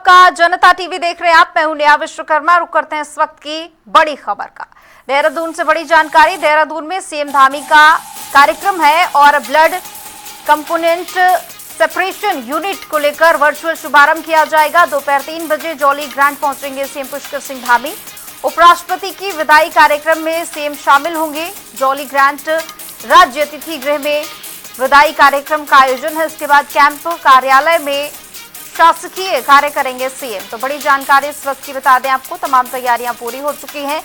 आपका जनता टीवी देख रहे हैं आप। मैं हूं नेहा विश्वकर्मा। रुक करते हैं इस वक्त की बड़ी खबर का। देहरादून से बड़ी जानकारी। देहरादून में सीएम धामी का कार्यक्रम है और ब्लड कंपोनेंट सेपरेशन यूनिट को लेकर वर्चुअल शुभारंभ किया जाएगा। दोपहर 3 बजे जॉली ग्रांट पहुंचेंगे सीएम पुष्कर सिंह धामी। उपराष्ट्रपति की विदाई कार्यक्रम में सीएम शामिल होंगे। जॉली ग्रांट राज्य अतिथि गृह में विदाई कार्यक्रम का आयोजन है। इसके बाद कैंप कार्यालय में शासकीय कार्य करेंगे सीएम। तो बड़ी जानकारी इस वक्त की बता दें आपको, तमाम तैयारियां पूरी हो चुकी हैं।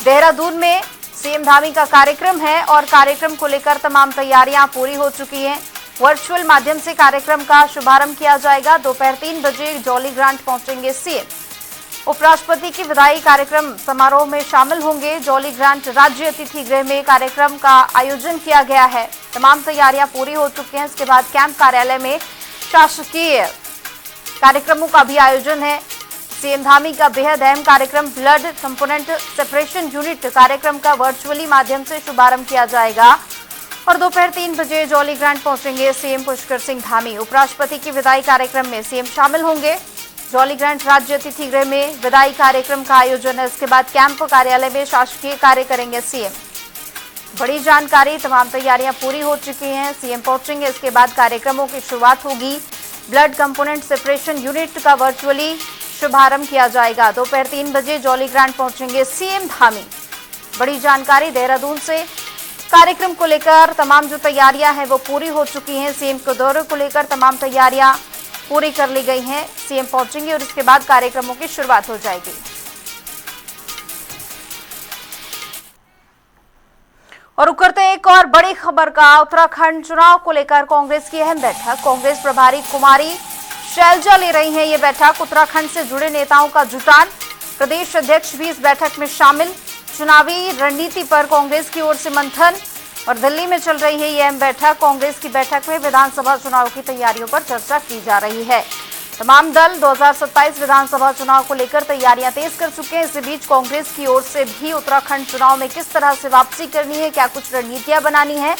देहरादून में सीएम धामी का कार्यक्रम है और कार्यक्रम को लेकर तमाम तैयारियां पूरी हो चुकी हैं। वर्चुअल माध्यम से कार्यक्रम का शुभारंभ किया जाएगा। दोपहर 3 बजे जॉली ग्रांट पहुंचेंगे सीएम। उपराष्ट्रपति की विदाई कार्यक्रम समारोह में शामिल होंगे। जॉली ग्रांट राज्य अतिथि गृह में कार्यक्रम का आयोजन किया गया है। तमाम तैयारियां पूरी हो चुकी हैं। इसके बाद कैंप कार्यालय में शासकीय कार्यक्रमों का भी आयोजन है। सीएम धामी का बेहद अहम कार्यक्रम ब्लड कंपोनेंट सेपरेशन यूनिट कार्यक्रम का वर्चुअली माध्यम से शुभारंभ किया जाएगा और दोपहर 3 बजे जॉली ग्रांट पहुंचेंगे सीएम पुष्कर सिंह धामी। उपराष्ट्रपति की विदाई कार्यक्रम में सीएम शामिल होंगे। जॉली ग्रांट राज्य अतिथि गृह में विदाई कार्यक्रम का आयोजन है। इसके बाद कैंप कार्यालय में शासकीय कार्य करेंगे सीएम। बड़ी जानकारी, तमाम तैयारियां पूरी हो चुकी हैं। सीएम पहुंचेंगे। इसके बाद कार्यक्रमों की शुरुआत होगी। ब्लड कंपोनेंट सेपरेशन यूनिट का वर्चुअली शुभारंभ किया जाएगा। दोपहर 3 बजे जॉली ग्रांट पहुंचेंगे सीएम धामी। बड़ी जानकारी देहरादून से। कार्यक्रम को लेकर तमाम जो तैयारियां हैं वो पूरी हो चुकी हैं। सीएम के दौरे को लेकर तमाम तैयारियां पूरी कर ली गई हैं। सीएम पहुंचेंगे और इसके बाद कार्यक्रमों की शुरुआत हो जाएगी। और उकरते हैं एक और बड़ी खबर का। उत्तराखंड चुनाव को लेकर कांग्रेस की अहम बैठक। कांग्रेस प्रभारी कुमारी शैलजा ले रही हैं ये बैठक। उत्तराखंड से जुड़े नेताओं का जुटान। प्रदेश अध्यक्ष भी इस बैठक में शामिल। चुनावी रणनीति पर कांग्रेस की ओर से मंथन और दिल्ली में चल रही है ये अहम बैठक। कांग्रेस की बैठक में विधानसभा चुनाव की तैयारियों पर चर्चा की जा रही है। तमाम दल 2027 विधानसभा चुनाव को लेकर तैयारियां तेज कर चुके हैं। इसी बीच कांग्रेस की ओर से भी उत्तराखंड चुनाव में किस तरह से वापसी करनी है, क्या कुछ रणनीतियां बनानी है,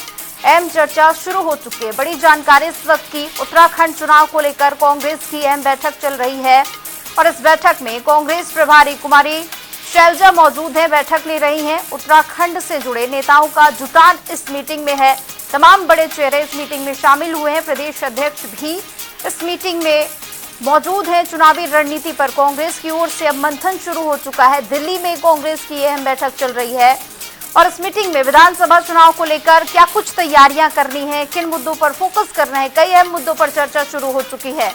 अहम चर्चा शुरू हो चुकी है। बड़ी जानकारी इस वक्त की। उत्तराखंड चुनाव को लेकर कांग्रेस की अहम बैठक चल रही है और इस बैठक में कांग्रेस प्रभारी कुमारी शैलजा मौजूद है, बैठक ले रही हैं। उत्तराखंड से जुड़े नेताओं का जुटान इस मीटिंग में है। तमाम बड़े चेहरे इस मीटिंग में शामिल हुए हैं। प्रदेश अध्यक्ष भी इस मीटिंग में मौजूद हैं। चुनावी रणनीति पर कांग्रेस की ओर से अब मंथन शुरू हो चुका है। दिल्ली में कांग्रेस की अहम बैठक चल रही है और इस मीटिंग में विधानसभा चुनाव को लेकर क्या कुछ तैयारियां करनी है, किन मुद्दों पर फोकस करना है, कई अहम मुद्दों पर चर्चा शुरू हो चुकी है।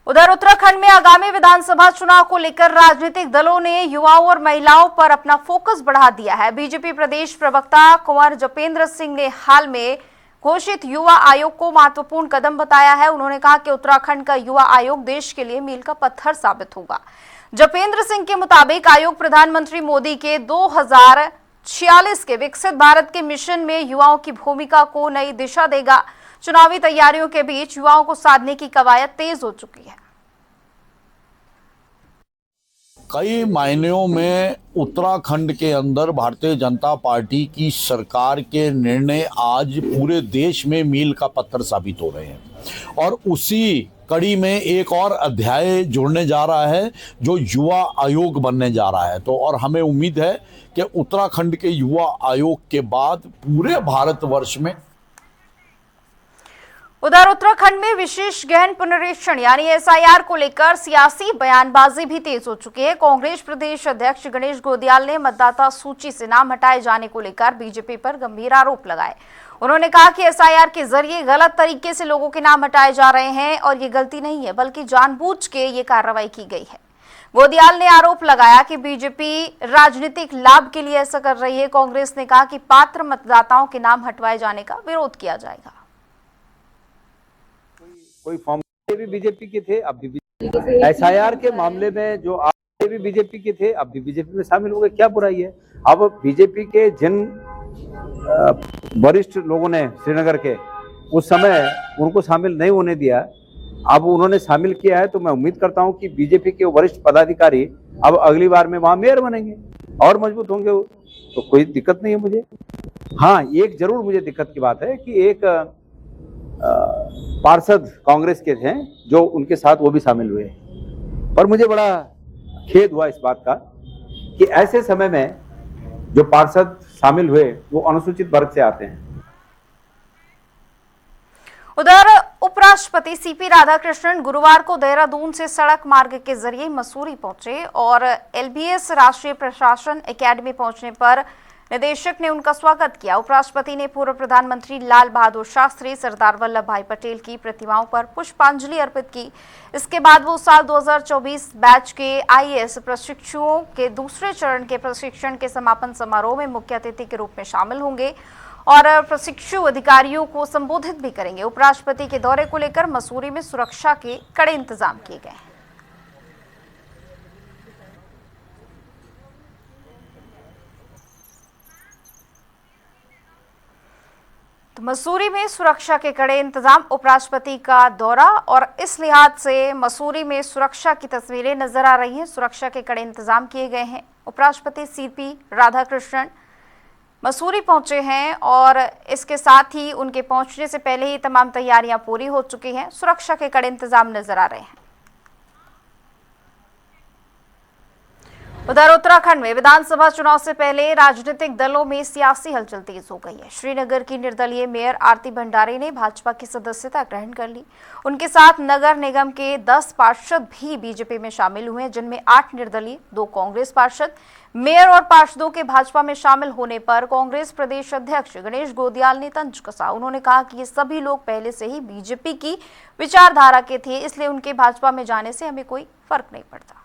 उधर उत्तराखंड में आगामी विधानसभा चुनाव को लेकर राजनीतिक दलों ने युवाओं और महिलाओं पर अपना फोकस बढ़ा दिया है। बीजेपी प्रदेश प्रवक्ता कुंवर जपेंद्र सिंह ने हाल में घोषित युवा आयोग को महत्वपूर्ण कदम बताया है। उन्होंने कहा कि उत्तराखंड का युवा आयोग देश के लिए मील का पत्थर साबित होगा। जपेंद्र सिंह के मुताबिक आयोग प्रधानमंत्री मोदी के 2046 के विकसित भारत के मिशन में युवाओं की भूमिका को नई दिशा देगा। चुनावी तैयारियों के बीच युवाओं को साधने की कवायद तेज हो चुकी है। कई मायनों में उत्तराखंड के अंदर भारतीय जनता पार्टी की सरकार के निर्णय आज पूरे देश में मील का पत्थर साबित हो रहे हैं और उसी कड़ी में एक और अध्याय जुड़ने जा रहा है जो युवा आयोग बनने जा रहा है। तो और हमें उम्मीद है कि उत्तराखंड के युवा आयोग के बाद पूरे भारतवर्ष में। उधर उत्तराखंड में विशेष गहन पुनरीक्षण यानी एसआईआर को लेकर सियासी बयानबाजी भी तेज हो चुकी है। कांग्रेस प्रदेश अध्यक्ष गणेश गोदियाल ने मतदाता सूची से नाम हटाए जाने को लेकर बीजेपी पर गंभीर आरोप लगाए। उन्होंने कहा कि एसआईआर के जरिए गलत तरीके से लोगों के नाम हटाए जा रहे हैं और ये गलती नहीं है बल्कि जानबूझ के ये कार्रवाई की गई है। गोदियाल ने आरोप लगाया कि बीजेपी राजनीतिक लाभ के लिए ऐसा कर रही है। कांग्रेस ने कहा कि पात्र मतदाताओं के नाम हटवाए जाने का विरोध किया जाएगा। कोई फॉर्म भी बीजेपी के थे, अब भी एसआईआर के मामले में जो आप भी बीजेपी के थे, अब भी बीजेपी में शामिल हो गए। क्या बुराई है? अब बीजेपी के जिन वरिष्ठ लोगों ने श्रीनगर के उस समय उनको शामिल नहीं होने दिया, अब उन्होंने शामिल किया है। तो मैं उम्मीद करता हूं कि बीजेपी के वरिष्ठ पदाधिकारी अब अगली बार में वहां मेयर बनेंगे और मजबूत होंगे, तो कोई दिक्कत नहीं है मुझे। हाँ, एक जरूर मुझे दिक्कत की बात है कि एक पार्षद कांग्रेस के थे जो उनके साथ वो भी शामिल हुए, पर मुझे बड़ा खेद हुआ इस बात का कि ऐसे समय में जो पार्षद शामिल हुए वो अनुसूचित वर्ग से आते हैं। उधर उपराष्ट्रपति सीपी राधाकृष्णन गुरुवार को देहरादून से सड़क मार्ग के जरिए मसूरी पहुंचे और एलबीएस राष्ट्रीय प्रशासन एकेडमी पहुंचने पर निदेशक ने उनका स्वागत किया। उपराष्ट्रपति ने पूर्व प्रधानमंत्री लाल बहादुर शास्त्री, सरदार वल्लभ भाई पटेल की प्रतिमाओं पर पुष्पांजलि अर्पित की। इसके बाद वो साल 2024 बैच के आईएएस प्रशिक्षुओं के दूसरे चरण के प्रशिक्षण के समापन समारोह में मुख्य अतिथि के रूप में शामिल होंगे और प्रशिक्षु अधिकारियों को संबोधित भी करेंगे। उपराष्ट्रपति के दौरे को लेकर मसूरी में सुरक्षा के कड़े इंतजाम किए गए हैं। तो मसूरी में सुरक्षा के कड़े इंतजाम, उपराष्ट्रपति का दौरा और इस लिहाज से मसूरी में सुरक्षा की तस्वीरें नजर आ रही हैं। सुरक्षा के कड़े इंतजाम किए गए हैं। उपराष्ट्रपति सीपी राधाकृष्णन मसूरी पहुंचे हैं और इसके साथ ही उनके पहुंचने से पहले ही तमाम तैयारियां पूरी हो चुकी हैं। सुरक्षा के कड़े इंतजाम नजर आ रहे हैं। उधर उत्तराखंड में विधानसभा चुनाव से पहले राजनीतिक दलों में सियासी हलचल तेज हो गई है। श्रीनगर की निर्दलीय मेयर आरती भंडारी ने भाजपा की सदस्यता ग्रहण कर ली। उनके साथ नगर निगम के 10 पार्षद भी बीजेपी में शामिल हुए, जिनमें 8 निर्दलीय, 2 कांग्रेस पार्षद। मेयर और पार्षदों के भाजपा में शामिल होने पर कांग्रेस प्रदेश अध्यक्ष गणेश गोदियाल ने तंज कसा। उन्होंने कहा कि ये सभी लोग पहले से ही बीजेपी की विचारधारा के थे, इसलिए उनके भाजपा में जाने से हमें कोई फर्क नहीं पड़ता।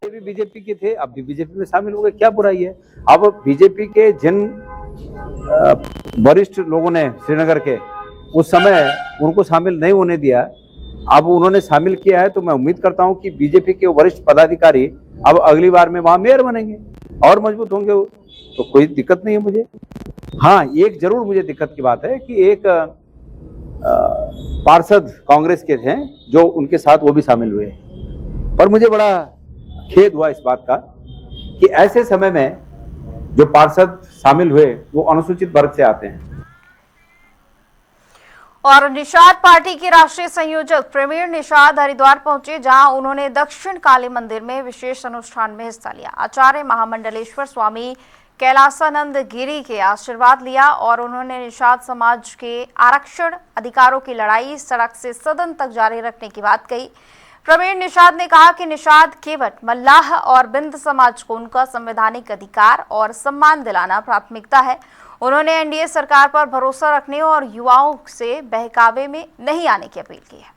भी बीजेपी के थे, अब भी बीजेपी में शामिल हो गए, क्या बुराई है। अब बीजेपी के जिन वरिष्ठ लोगों ने श्रीनगर के उस समय उनको शामिल नहीं होने दिया, अब उन्होंने शामिल किया है, तो मैं उम्मीद करता हूं कि बीजेपी के वरिष्ठ पदाधिकारी अब अगली बार में वहां मेयर बनेंगे और मजबूत होंगे, तो कोई दिक्कत नहीं है मुझे। हाँ, एक जरूर मुझे दिक्कत की बात है कि एक पार्षद कांग्रेस के थे जो उनके साथ वो भी शामिल हुए, पर मुझे बड़ा खेद हुआ इस बात का कि ऐसे समय में जो पार्षद शामिल हुए वो अनुसूचित वर्ग से आते हैं। और निषाद पार्टी के राष्ट्रीय संयोजक प्रवीण निषाद हरिद्वार पहुंचे, जहां उन्होंने दक्षिण काली मंदिर में विशेष अनुष्ठान में हिस्सा लिया। आचार्य महामंडलेश्वर स्वामी कैलासानंद गिरी के आशीर्वाद लिया और उन्होंने निषाद समाज के आरक्षण अधिकारों की लड़ाई सड़क से सदन तक जारी रखने की बात कही। प्रवीण निषाद ने कहा कि निषाद केवट, मल्लाह और बिंद समाज को उनका संवैधानिक अधिकार और सम्मान दिलाना प्राथमिकता है। उन्होंने एनडीए सरकार पर भरोसा रखने और युवाओं से बहकावे में नहीं आने की अपील की है।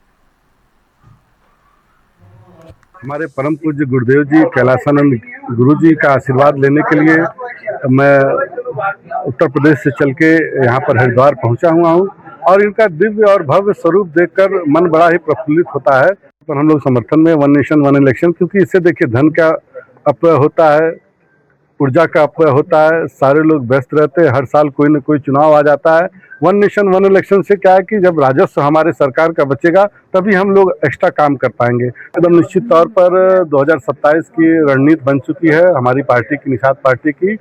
हमारे परम पूज्य गुरुदेव जी कैलासानंद गुरु जी का आशीर्वाद लेने के लिए मैं उत्तर प्रदेश से चल के यहाँ पर हरिद्वार पहुँचा हुआ हूँ और इनका दिव्य और भव्य स्वरूप देखकर मन बड़ा ही प्रफुल्लित होता है। पर हम लोग समर्थन में वन नेशन वन इलेक्शन, क्योंकि इससे देखिए धन का अपव्यय होता है, ऊर्जा का अपव्यय होता है, सारे लोग व्यस्त रहते हैं, हर साल कोई न कोई चुनाव आ जाता है। वन नेशन वन इलेक्शन से क्या है कि जब राजस्व हमारे सरकार का बचेगा तभी हम लोग एक्स्ट्रा काम कर पाएंगे। एकदम निश्चित तौर पर 2027 की रणनीति बन चुकी है हमारी पार्टी की, निषाद पार्टी की,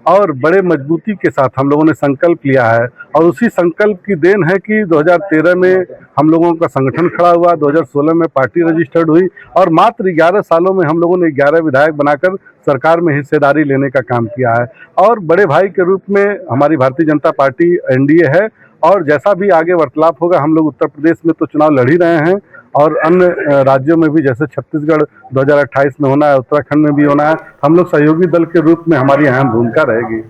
और बड़े मजबूती के साथ हम लोगों ने संकल्प लिया है और उसी संकल्प की देन है कि 2013 में हम लोगों का संगठन खड़ा हुआ, 2016 में पार्टी रजिस्टर्ड हुई और मात्र 11 सालों में हम लोगों ने 11 विधायक बनाकर सरकार में हिस्सेदारी लेने का काम किया है। और बड़े भाई के रूप में हमारी भारतीय जनता पार्टी एनडीए है और जैसा भी आगे वार्तालाप होगा, हम लोग उत्तर प्रदेश में तो चुनाव लड़ ही रहे हैं और अन्य राज्यों में भी, जैसे छत्तीसगढ़ 2028 में होना है, उत्तराखंड में भी होना है, हम लोग सहयोगी दल के रूप में हमारी अहम भूमिका रहेगी।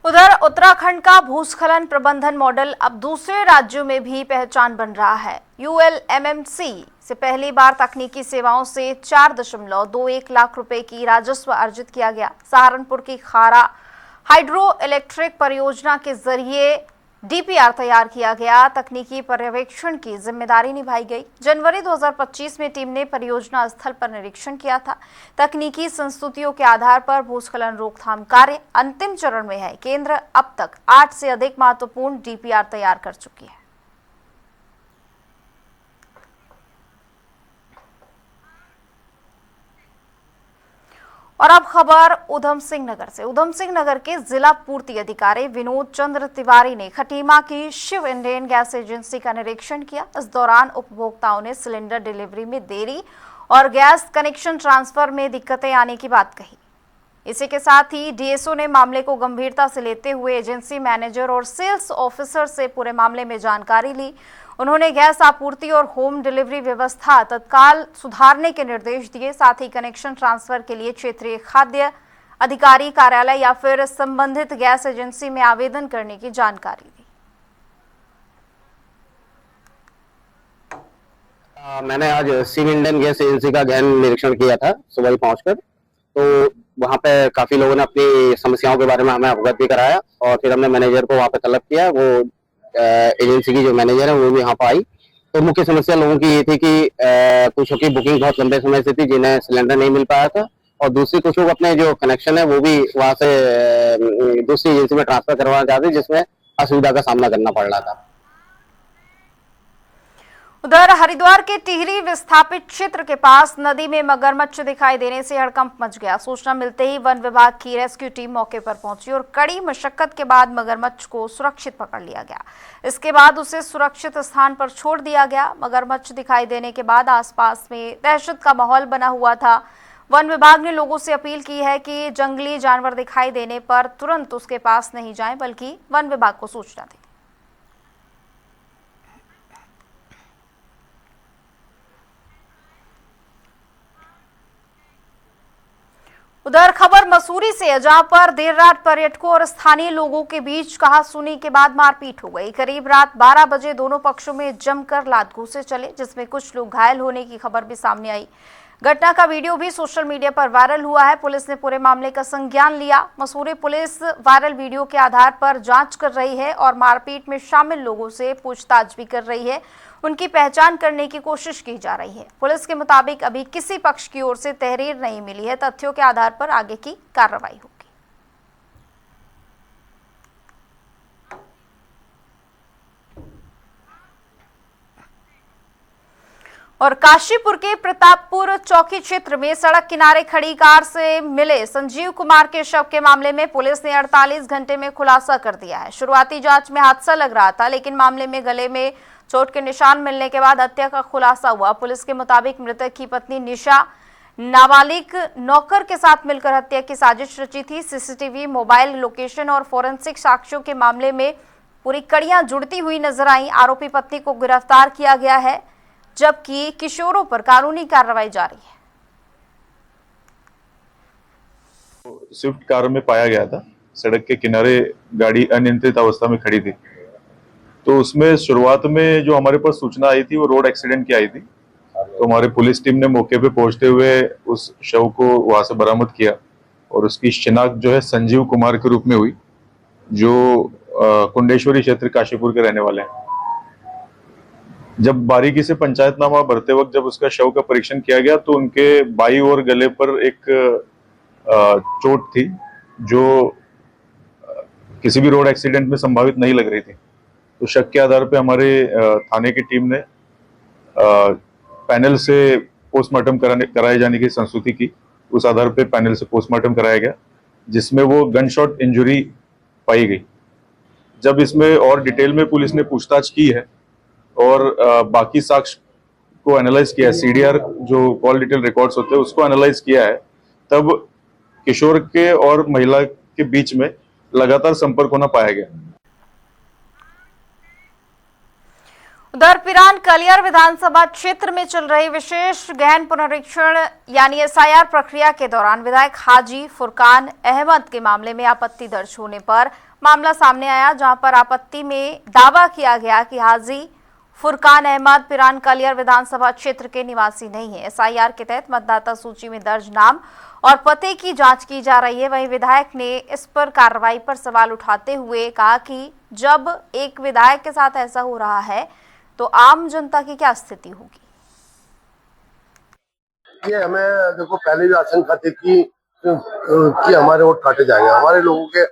उधर उत्तराखंड का भूस्खलन प्रबंधन मॉडल अब दूसरे राज्यों में भी पहचान बन रहा है। यूएलएमएमसी से पहली बार तकनीकी सेवाओं से 4.21 लाख रुपए की राजस्व अर्जित किया गया। सहारनपुर की खारा हाइड्रो इलेक्ट्रिक परियोजना के जरिए डीपीआर तैयार किया गया। तकनीकी पर्यवेक्षण की जिम्मेदारी निभाई गई। जनवरी 2025 में टीम ने परियोजना स्थल पर निरीक्षण किया था। तकनीकी संस्तुतियों के आधार पर भूस्खलन रोकथाम कार्य अंतिम चरण में है। केंद्र अब तक 8 से अधिक महत्वपूर्ण डीपीआर तैयार कर चुकी है। और अब खबर उधम सिंह नगर से। उधम सिंह नगर के जिला पूर्ति अधिकारी विनोद चंद्र तिवारी ने खटीमा की शिव इंडियन गैस एजेंसी का निरीक्षण किया। इस दौरान उपभोक्ताओं ने सिलेंडर डिलीवरी में देरी और गैस कनेक्शन ट्रांसफर में दिक्कतें आने की बात कही। इसी के साथ ही डीएसओ ने मामले को गंभीरता से लेते हुए एजेंसी मैनेजर और सेल्स ऑफिसर से पूरे मामले में जानकारी ली। उन्होंने गैस आपूर्ति और होम डिलीवरी व्यवस्था तत्काल सुधारने के निर्देश दिए। साथ ही कनेक्शन ट्रांसफर के लिए क्षेत्रीय खाद्य अधिकारी कार्यालय या फिर संबंधित गैस एजेंसी में आवेदन करने की जानकारी दी। मैंने आज शिव इंडियन गैस एजेंसी का गहन निरीक्षण किया था सुबह पहुंचकर। तो वहाँ पे काफी लोगों ने अपनी समस्याओं के बारे में हमें अवगत भी कराया और फिर हमने मैनेजर को वहाँ पे तलब किया। वो एजेंसी की जो मैनेजर है वो भी यहाँ पर आई। तो मुख्य समस्या लोगों की ये थी कि कुछ की बुकिंग बहुत लंबे समय से थी जिन्हें सिलेंडर नहीं मिल पाया था, और दूसरी कुछ लोग अपने जो कनेक्शन है वो भी वहाँ से दूसरी एजेंसी में ट्रांसफर करवाना चाहते, जिसमें असुविधा का सामना करना पड़ रहा था। उधर हरिद्वार के टिहरी विस्थापित क्षेत्र के पास नदी में मगरमच्छ दिखाई देने से हड़कंप मच गया। सूचना मिलते ही वन विभाग की रेस्क्यू टीम मौके पर पहुंची और कड़ी मशक्कत के बाद मगरमच्छ को सुरक्षित पकड़ लिया गया। इसके बाद उसे सुरक्षित स्थान पर छोड़ दिया गया। मगरमच्छ दिखाई देने के बाद आसपास में दहशत का माहौल बना हुआ था। वन विभाग ने लोगों से अपील की है कि जंगली जानवर दिखाई देने पर तुरंत उसके पास नहीं जाएं, बल्कि वन विभाग को सूचना दें। उधर खबर मसूरी से, जहां पर देर रात पर्यटकों और स्थानीय लोगों के बीच कहासुनी के बाद मारपीट हो गई। करीब रात 12 बजे दोनों पक्षों में जमकर लात घूंसे चले, जिसमें कुछ लोग घायल होने की खबर भी सामने आई। घटना का वीडियो भी सोशल मीडिया पर वायरल हुआ है। पुलिस ने पूरे मामले का संज्ञान लिया। मसूरी पुलिस वायरल वीडियो के आधार पर जांच कर रही है और मारपीट में शामिल लोगों से पूछताछ भी कर रही है। उनकी पहचान करने की कोशिश की जा रही है। पुलिस के मुताबिक अभी किसी पक्ष की ओर से तहरीर नहीं मिली है। तथ्यों के आधार पर आगे की कार्रवाई होगी। और काशीपुर के प्रतापपुर चौकी क्षेत्र में सड़क किनारे खड़ी कार से मिले संजीव कुमार के शव के मामले में पुलिस ने 48 घंटे में खुलासा कर दिया है। शुरुआती जांच में हादसा लग रहा था, लेकिन मामले में गले में चोट के निशान मिलने के बाद हत्या का खुलासा हुआ। पुलिस के मुताबिक मृतक की पत्नी निशा नाबालिग नौकर के साथ मिलकर हत्या की साजिश रची थी। सीसीटीवी, मोबाइल लोकेशन और फोरेंसिक साक्ष्यों के मामले में पूरी कड़ियां जुड़ती हुई नजर आई। आरोपी पत्नी को गिरफ्तार किया गया है, जबकि किशोरों पर कानूनी कार्रवाई जारी है। स्विफ्ट कार में पाया गया था, सड़क के किनारे गाड़ी अनियंत्रित अवस्था में खड़ी थी। तो उसमें शुरुआत में जो हमारे पास सूचना आई थी वो रोड एक्सीडेंट की आई थी। तो हमारी पुलिस टीम ने मौके पे पहुंचते हुए उस शव को वहां से बरामद किया और उसकी शिनाख्त जो है संजीव कुमार के रूप में हुई, जो कुंडेश्वरी क्षेत्र काशीपुर के रहने वाले हैं। जब बारीकी से पंचायतनामा भरते वक्त जब उसका शव का परीक्षण किया गया तो उनके बाईं ओर गले पर एक चोट थी जो किसी भी रोड एक्सीडेंट में संभावित नहीं लग रही थी। तो शक के आधार पे हमारे थाने की टीम ने पैनल से पोस्टमार्टम कराए जाने की संस्तुति की। उस आधार पे पैनल से पोस्टमार्टम कराया गया, जिसमें वो गन शॉट इंजरी पाई गई। जब इसमें और डिटेल में पुलिस ने पूछताछ की है और बाकी साक्ष्य को एनालाइज किया है, सीडीआर जो कॉल डिटेल रिकॉर्ड्स होते हैं उसको एनालाइज किया है, तब किशोर के और महिला के बीच में लगातार संपर्क होना पाया गया। उधर पिरान कलियर विधानसभा क्षेत्र में चल रही विशेष गहन पुनरीक्षण यानी एसआईआर प्रक्रिया के दौरान विधायक हाजी फुरकान अहमद के मामले में आपत्ति दर्ज होने पर मामला सामने आया, जहां पर आपत्ति में दावा किया गया कि हाजी फुरकान अहमद पिरान कलियर विधानसभा क्षेत्र के निवासी नहीं है। एसआईआर के तहत मतदाता सूची में दर्ज नाम और पते की जांच की जा रही है। वहीं विधायक ने इस पर कार्रवाई पर सवाल उठाते हुए कहा कि जब एक विधायक के साथ ऐसा हो रहा है तो आम जनता की क्या स्थिति होगी। ये हमें देखो पहले भी आशंका थी कि हमारे वोट काटे जाएंगे, हमारे लोगों के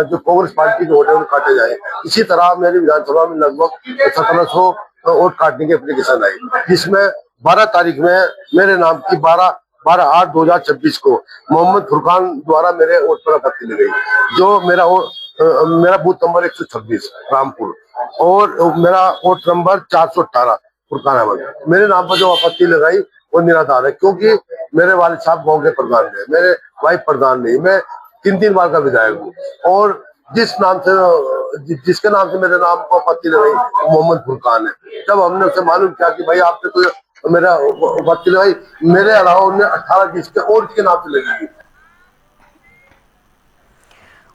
जो कांग्रेस पार्टी के वोट है वो काटे जाएंगे। इसी तरह मेरी विधानसभा में लगभग 1700 वोट काटने की एप्लीकेशन आई, जिसमें 12 तारीख में मेरे नाम की 12 12/8/2026 को मोहम्मद फुरकान द्वारा मेरे वोट पर आपत्ति लगाई, जो मेरा बूथ नंबर 126 रामपुर और मेरा वोट नंबर 418 फुरकान अहमद, मेरे नाम पर जो आपत्ति लगाई वो निराधार है, क्योंकि मेरे वालिद साहब गाँव के प्रधान है, मेरे वाइफ प्रधान नहीं, मैं 3 बार का विधायक हूँ और जिसके नाम से मेरे नाम को आपत्ति लगाई मोहम्मद फुरकान है। जब हमने उससे मालूम किया कि भाई आपने तो मेरा आपत्ति लगाई, मेरे अलावा उन्हें 18 किसके और के नाम से लगी।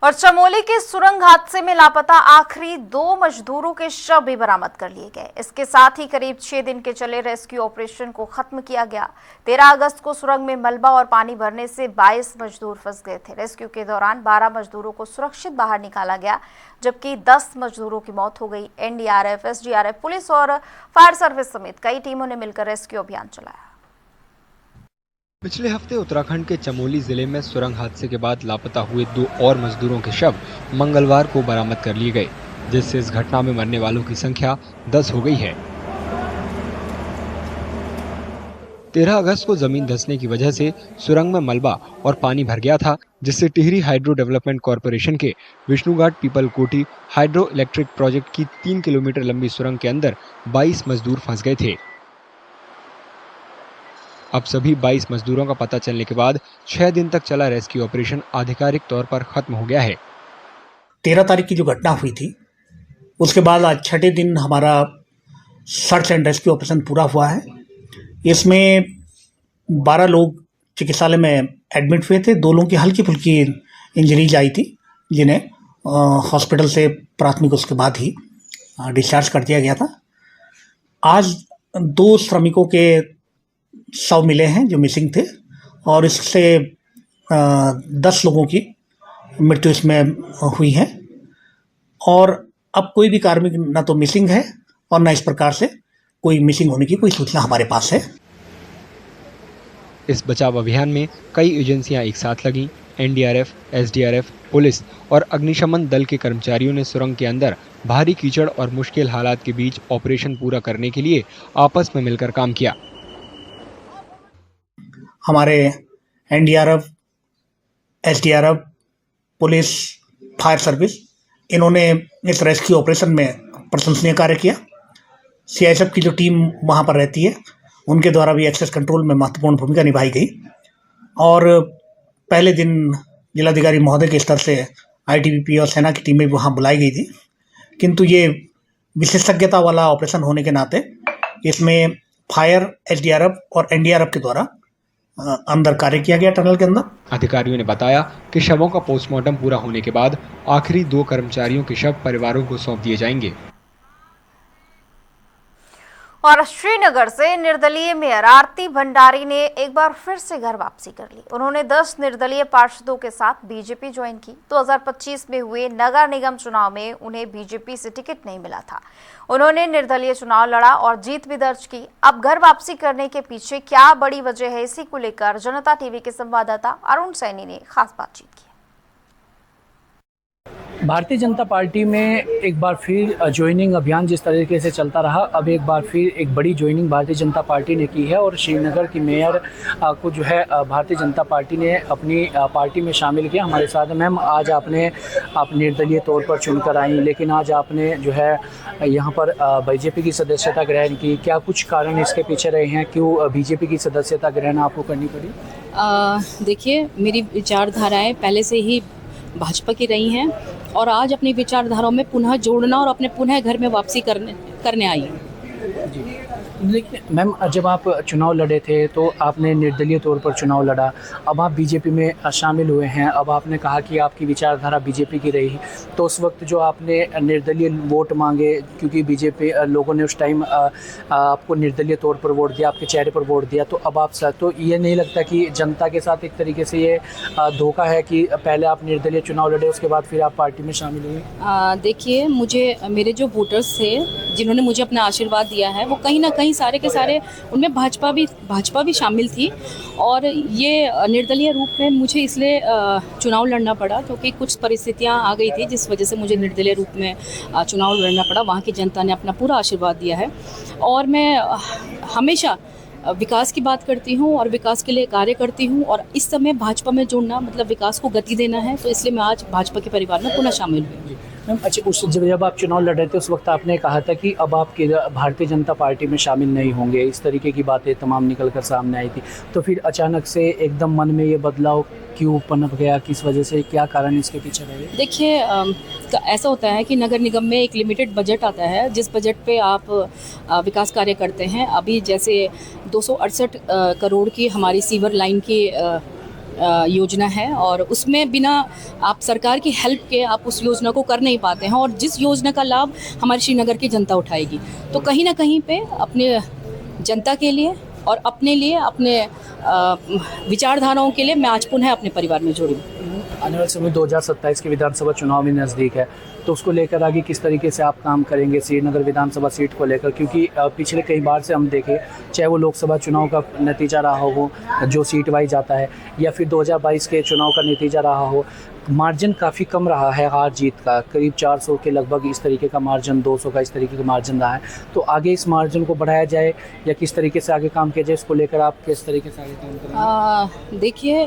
और चमोली के सुरंग हादसे में लापता आखिरी 2 मजदूरों के शव भी बरामद कर लिए गए। इसके साथ ही करीब 6 दिन के चले रेस्क्यू ऑपरेशन को खत्म किया गया। 13 अगस्त को सुरंग में मलबा और पानी भरने से 22 मजदूर फंस गए थे। रेस्क्यू के दौरान 12 मजदूरों को सुरक्षित बाहर निकाला गया, जबकि 10 मजदूरों की मौत हो गई। एनडीआरएफ, एसडीआरएफ, पुलिस और फायर सर्विस समेत कई टीमों ने मिलकर रेस्क्यू अभियान चलाया। पिछले हफ्ते उत्तराखंड के चमोली जिले में सुरंग हादसे के बाद लापता हुए 2 और मजदूरों के शव मंगलवार को बरामद कर लिए गए, जिससे इस घटना में मरने वालों की संख्या 10 हो गई है। 13 अगस्त को जमीन धंसने की वजह से सुरंग में मलबा और पानी भर गया था, जिससे टिहरी हाइड्रो डेवलपमेंट कॉरपोरेशन के विष्णुघाट पीपल कोटी हाइड्रो इलेक्ट्रिक प्रोजेक्ट की 3 किलोमीटर लंबी सुरंग के अंदर 22 मजदूर फंस गए थे। अब सभी 22 मजदूरों का पता चलने के बाद 6 दिन तक चला रेस्क्यू ऑपरेशन आधिकारिक तौर पर खत्म हो गया है। 13 तारीख की जो घटना हुई थी, उसके बाद आज 6ठे दिन हमारा सर्च एंड रेस्क्यू ऑपरेशन पूरा हुआ है। इसमें 12 लोग चिकित्सालय में एडमिट हुए थे। 2 लोगों की हल्की फुल्की इंजरीज आई थी, जिन्हें हॉस्पिटल से प्राथमिक उसके बाद ही डिस्चार्ज कर दिया गया था। आज 2 श्रमिकों के शव मिले हैं जो मिसिंग थे, और इससे 10 लोगों की मृत्यु इसमें हुई है। और अब कोई भी कार्मिक न तो मिसिंग है और न इस प्रकार से कोई मिसिंग होने की कोई सूचना हमारे पास है। इस बचाव अभियान में कई एजेंसियां एक साथ लगीं। एनडीआरएफ, एसडीआरएफ, पुलिस और अग्निशमन दल के कर्मचारियों ने सुरंग के अंदर भारी कीचड़ और मुश्किल हालात के बीच ऑपरेशन पूरा करने के लिए आपस में मिलकर काम किया। हमारे NDRF, SDRF, police, fire service, इन्होंने इस रेस्क्यू ऑपरेशन में प्रशंसनीय कार्य किया। सीआईएसएफ की जो टीम वहाँ पर रहती है, उनके द्वारा भी एक्सेस कंट्रोल में महत्वपूर्ण भूमिका निभाई गई। और पहले दिन जिलाधिकारी महोदय के स्तर से आईटीबीपी और सेना की टीमें वहाँ बुलाई गई थी, किंतु ये विशेषज्ञता वाला ऑपरेशन होने के नाते इसमें फायर, एसडीआरएफ और एनडीआरएफ के द्वारा अंदर कार्य किया गया टनल के अंदर। अधिकारियों ने बताया कि शवों का पोस्टमार्टम पूरा होने के बाद आखिरी 2 कर्मचारियों के शव परिवारों को सौंप दिए जाएंगे। और श्रीनगर से निर्दलीय मेयर आरती भंडारी ने एक बार फिर से घर वापसी कर ली। उन्होंने 10 निर्दलीय पार्षदों के साथ बीजेपी ज्वाइन की। 2025 में हुए नगर निगम चुनाव में उन्हें बीजेपी से टिकट नहीं मिला था। उन्होंने निर्दलीय चुनाव लड़ा और जीत भी दर्ज की। अब घर वापसी करने के पीछे क्या बड़ी वजह है, इसी को लेकर जनता टीवी के संवाददाता अरुण सैनी ने खास बातचीत की। भारतीय जनता पार्टी में एक बार फिर ज्वाइनिंग अभियान जिस तरीके से चलता रहा, अब एक बार फिर एक बड़ी ज्वाइनिंग भारतीय जनता पार्टी ने की है और श्रीनगर की मेयर को जो है भारतीय जनता पार्टी ने अपनी पार्टी में शामिल किया। हमारे साथ मैम, आज आप निर्दलीय तौर पर चुनकर आई, लेकिन आज आपने जो है यहाँ पर बीजेपी की सदस्यता ग्रहण की। क्या कुछ कारण इसके पीछे रहे हैं, क्यों बीजेपी की सदस्यता ग्रहण आपको करनी पड़ी? देखिए, मेरी विचारधाराएँ पहले से ही भाजपा की रही हैं और आज अपनी विचारधाराओं में पुनः जोड़ना और अपने पुनः घर में वापसी करने आई हूँ। जी, लेकिन मैम, जब आप चुनाव लड़े थे तो आपने निर्दलीय तौर पर चुनाव लड़ा, अब आप बीजेपी में शामिल हुए हैं। अब आपने कहा कि आपकी विचारधारा बीजेपी की रही, तो उस वक्त जो आपने निर्दलीय वोट मांगे, क्योंकि बीजेपी लोगों ने उस टाइम आपको निर्दलीय तौर पर वोट दिया, आपके चेहरे पर वोट दिया, तो अब आप तो ये नहीं लगता कि जनता के साथ एक तरीके से ये धोखा है कि पहले आप निर्दलीय चुनाव लड़े, उसके बाद फिर आप पार्टी में शामिल हुए? देखिए, मेरे जो वोटर्स थे जिन्होंने मुझे अपना आशीर्वाद दिया है, वो कहीं ना कहीं सारे के सारे उनमें भाजपा भी शामिल थी। और ये निर्दलीय रूप में मुझे इसलिए चुनाव लड़ना पड़ा क्योंकि कुछ परिस्थितियां आ गई थी जिस वजह से मुझे निर्दलीय रूप में चुनाव लड़ना पड़ा। वहाँ की जनता ने अपना पूरा आशीर्वाद दिया है और मैं हमेशा विकास की बात करती हूँ और विकास के लिए कार्य करती हूँ, और इस समय भाजपा में जुड़ना मतलब विकास को गति देना है, तो इसलिए मैं आज भाजपा के परिवार में पुनः शामिल हुई। मैम अच्छा, उस जब आप चुनाव लड़ रहे थे उस वक्त आपने कहा था कि अब आप भारतीय जनता पार्टी में शामिल नहीं होंगे, इस तरीके की बातें तमाम निकल कर सामने आई थी, तो फिर अचानक से एकदम मन में ये बदलाव क्यों पनप गया, किस वजह से, क्या कारण इसके पीछे रहे? देखिए ऐसा होता है कि नगर निगम में एक लिमिटेड बजट आता है, जिस बजट पे आप विकास कार्य करते हैं। अभी जैसे 268 करोड़ की हमारी सीवर लाइन की योजना है, और उसमें बिना आप सरकार की हेल्प के आप उस योजना को कर नहीं पाते हैं, और जिस योजना का लाभ हमारी श्रीनगर की जनता उठाएगी, तो कहीं ना कहीं पे अपने जनता के लिए और अपने लिए, अपने विचारधाराओं के लिए मैं आज पुनः अपने परिवार में जुड़ी हूँ। आने वाले समय 2027 के विधानसभा चुनाव भी नज़दीक है, तो उसको लेकर आगे किस तरीके से आप काम करेंगे श्रीनगर विधानसभा सीट को लेकर? क्योंकि पिछले कई बार से हम देखें, चाहे वो लोकसभा चुनाव का नतीजा रहा हो जो सीट वाइज आता है, या फिर 2022 के चुनाव का नतीजा रहा हो, मार्जिन काफ़ी कम रहा है हार जीत का, करीब 400 के लगभग इस तरीके का मार्जिन, 200 का इस तरीके का मार्जिन रहा है। तो आगे इस मार्जिन को बढ़ाया जाए या किस तरीके से आगे काम किया जाए, इसको लेकर आप किस तरीके से आगे काम करेंगे? देखिए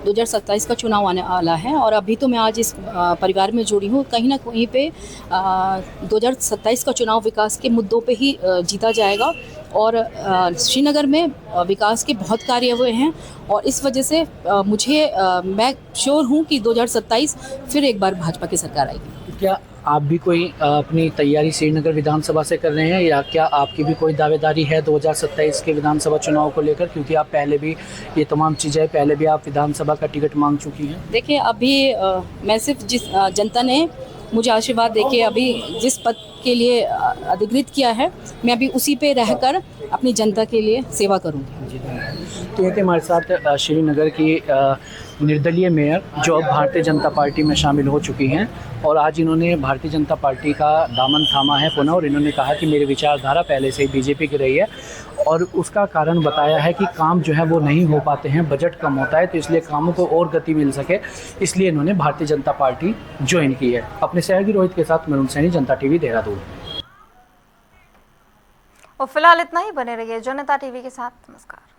2027 का चुनाव आने वाला है, और अभी तो मैं आज इस परिवार में जुड़ी हूँ। कहीं ना कहीं पे 2027 का चुनाव विकास के मुद्दों पे ही जीता जाएगा, और श्रीनगर में विकास के बहुत कार्य हुए हैं, और इस वजह से मैं श्योर हूँ कि 2027 फिर एक बार भाजपा की सरकार आएगी। क्या आप भी कोई अपनी तैयारी श्रीनगर विधानसभा से कर रहे हैं, या क्या आपकी भी कोई दावेदारी है 2027 के विधानसभा चुनाव को लेकर? क्योंकि आप पहले भी ये तमाम चीज़ें, पहले भी आप विधानसभा का टिकट मांग चुकी हैं। देखिए अभी मैं सिर्फ जिस जनता ने मुझे आशीर्वाद देके अभी जिस पद के लिए अधिकृत किया है, मैं अभी उसी पे रहकर अपनी जनता के लिए सेवा करूँगी। तो ये थे हमारे साथ श्रीनगर की निर्दलीय मेयर जो अब भारतीय जनता पार्टी में शामिल हो चुकी हैं, और आज इन्होंने भारतीय जनता पार्टी का दामन थामा है पुनः, और इन्होंने कहा कि मेरी विचारधारा पहले से ही बीजेपी की रही है, और उसका कारण बताया है कि काम जो है वो नहीं हो पाते हैं, बजट कम होता है, तो इसलिए कामों को और गति मिल सके, इसलिए इन्होंने भारतीय जनता पार्टी ज्वाइन की है। अपने सहयोगी रोहित के साथ मरुण सैनी, जनता टीवी, देहरादून। और फिलहाल इतना ही, बने रहिए जनता टीवी के साथ। नमस्कार।